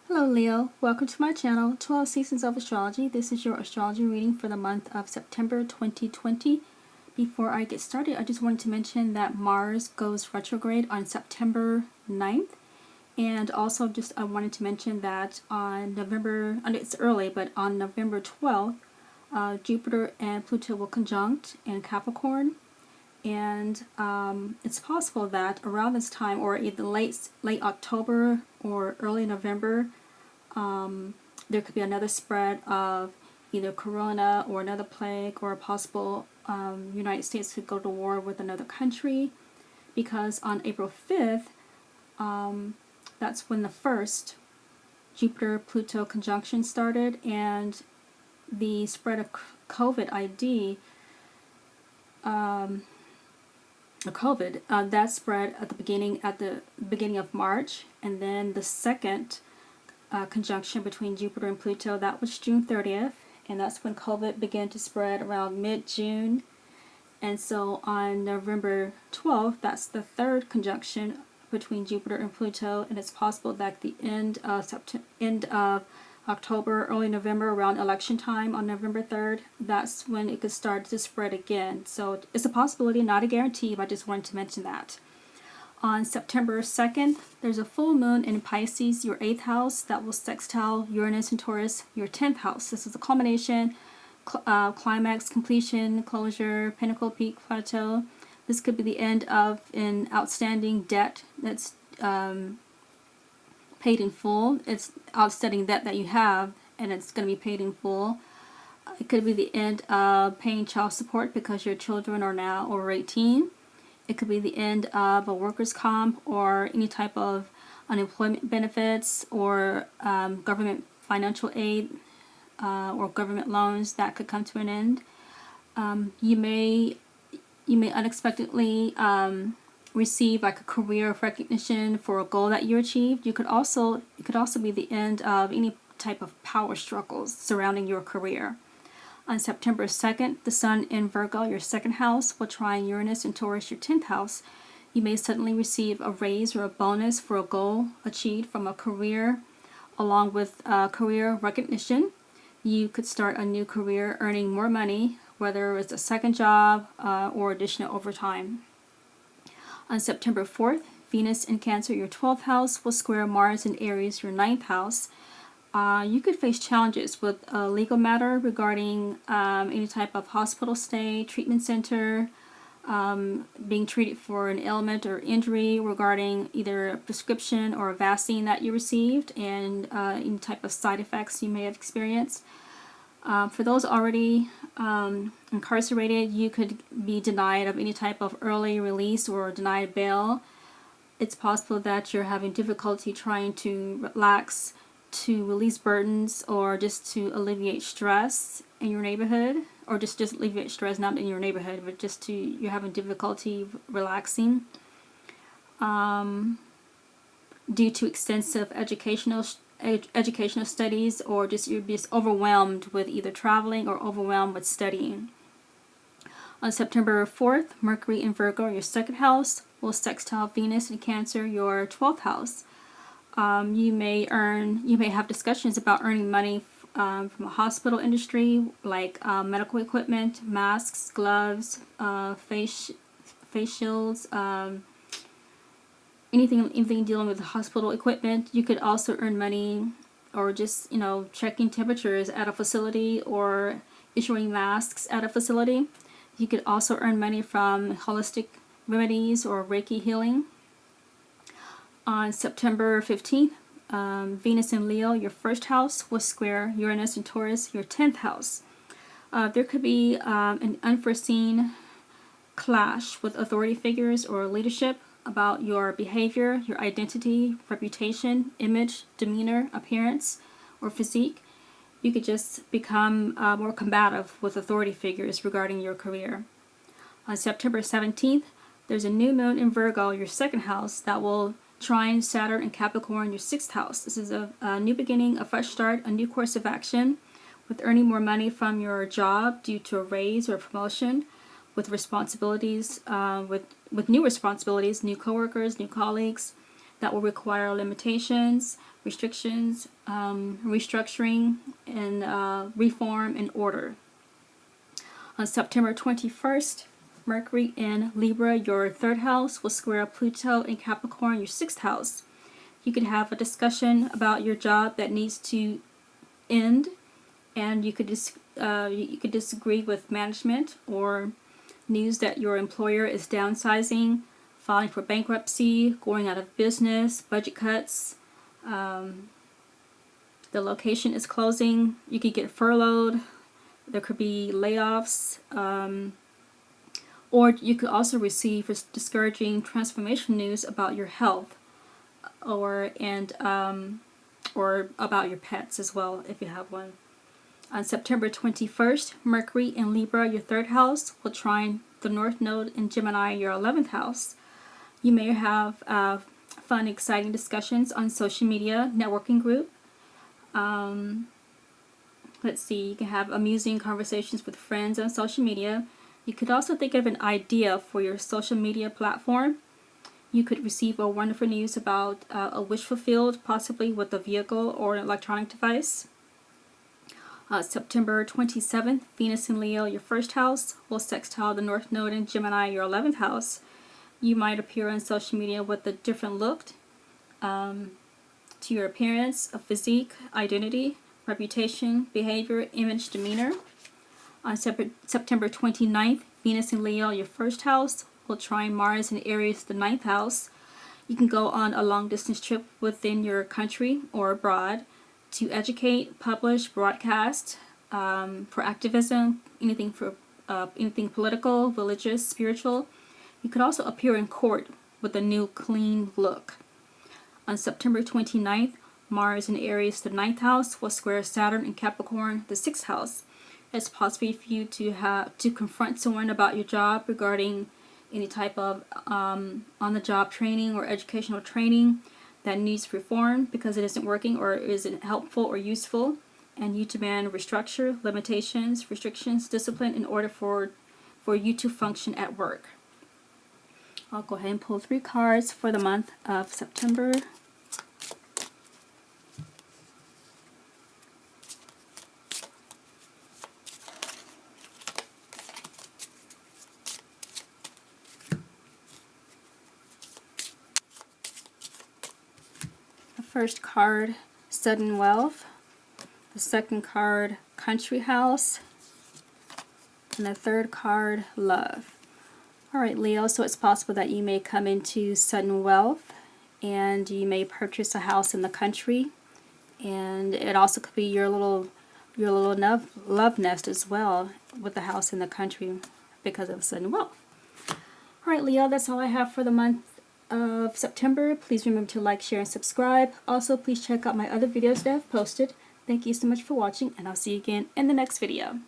Hello Leo, welcome to my channel, 12 Seasons of Astrology. This is your astrology reading for the month of September 2020. Before I get started, I just wanted to mention that Mars goes retrograde on September 9th. And also I wanted to mention that on November, it's early, but on November 12th, Jupiter and Pluto will conjunct in Capricorn. And it's possible that around this time, or either late October or early November, there could be another spread of either corona or another plague, or a possible United States could go to war with another country, because on April 5th, that's when the first Jupiter-Pluto conjunction started, and the spread of COVID that spread at the beginning of March, and then the second conjunction between Jupiter and Pluto, that was June 30th, and that's when COVID began to spread around mid-June. And so on November 12th, that's the third conjunction between Jupiter and Pluto, and it's possible that the end of October, early November, around election time on November 3rd, that's when it could start to spread again. So it's a possibility, not a guarantee, but I just wanted to mention that. On September 2nd, there's a full moon in Pisces, your 8th house, that will sextile Uranus and Taurus, your 10th house. This is a culmination, climax, completion, closure, pinnacle, peak, plateau. This could be the end of an outstanding debt that's paid in full. It's outstanding debt that you have, and it's going to be paid in full. It could be the end of paying child support because your children are now over 18. It could be the end of a workers' comp or any type of unemployment benefits, or government financial aid or government loans that could come to an end. You may unexpectedly receive like a career recognition for a goal that you achieved. It could also be the end of any type of power struggles surrounding your career. On September 2nd, the Sun in Virgo, your 2nd house, will trine Uranus and Taurus, your 10th house. You may suddenly receive a raise or a bonus for a goal achieved from a career, along with career recognition. You could start a new career earning more money, whether it's a second job or additional overtime. On September 4th, Venus in Cancer, your 12th house, will square Mars in Aries, your 9th house. You could face challenges with a legal matter regarding any type of hospital stay, treatment center, being treated for an ailment or injury, regarding either a prescription or a vaccine that you received, and any type of side effects you may have experienced. For those already incarcerated, you could be denied of any type of early release or denied bail. It's possible that you're having difficulty trying to relax, to release burdens, or just to alleviate stress in your neighborhood, or just alleviate stress not in your neighborhood, but just you're having difficulty relaxing due to extensive educational studies, or you're just overwhelmed with either traveling or overwhelmed with studying. On September 4th, Mercury in Virgo, your 2nd house, will sextile Venus in Cancer, your 12th house. You may have discussions about earning money from a hospital industry, like medical equipment, masks, gloves, face shields, anything dealing with hospital equipment. You could also earn money, or just checking temperatures at a facility, or issuing masks at a facility. You could also earn money from holistic remedies or Reiki healing. On September 15th, Venus in Leo, your 1st house, will square Uranus and Taurus, your 10th house. There could be an unforeseen clash with authority figures or leadership about your behavior, your identity, reputation, image, demeanor, appearance, or physique. You could just become more combative with authority figures regarding your career. On September 17th, there's a new moon in Virgo, your 2nd house, that will trine Saturn and Capricorn, your 6th house. This is a new beginning, a fresh start, a new course of action, with earning more money from your job due to a raise or a promotion, with responsibilities, with new responsibilities, new coworkers, new colleagues. that will require limitations, restrictions, restructuring, and reform and order. On September 21st, Mercury in Libra, your 3rd house, will square Pluto in Capricorn, your 6th house. You could have a discussion about your job that needs to end, and you could disagree with management, or news that your employer is downsizing, filing for bankruptcy, going out of business, budget cuts. The location is closing. You could get furloughed. There could be layoffs. Or you could also receive discouraging transformation news about your health, or about your pets as well, if you have one. On September 21st, Mercury in Libra, your 3rd house, will trine the North Node in Gemini, your 11th house. You may have fun, exciting discussions on social media, networking group. Let's see, you can have amusing conversations with friends on social media. You could also think of an idea for your social media platform. You could receive a wonderful news about a wish fulfilled, possibly with a vehicle or an electronic device. September 27th, Venus in Leo, your 1st house, will sextile the North Node in Gemini, your 11th house. You might appear on social media with a different look to your appearance, a physique, identity, reputation, behavior, image, demeanor. On September 29th, Venus in Leo, your 1st house, will trine Mars in Aries, the 9th house. You can go on a long-distance trip within your country or abroad to educate, publish, broadcast, for activism, anything political, religious, spiritual. You could also appear in court with a new, clean look. On September 29th, Mars in Aries, the 9th house, will square Saturn in Capricorn, the 6th house. It's possible for you to confront someone about your job regarding any type of on-the-job training or educational training that needs reform because it isn't working or isn't helpful or useful, and you demand restructure, limitations, restrictions, discipline in order for you to function at work. I'll go ahead and pull 3 cards for the month of September. The first card, sudden wealth. The second card, country house. And the third card, love. Alright, Leo, so it's possible that you may come into sudden wealth, and you may purchase a house in the country, and it also could be your little love nest as well with the house in the country because of sudden wealth. Alright, Leo, that's all I have for the month of September. Please remember to like, share, and subscribe. Also, please check out my other videos that I've posted. Thank you so much for watching, and I'll see you again in the next video.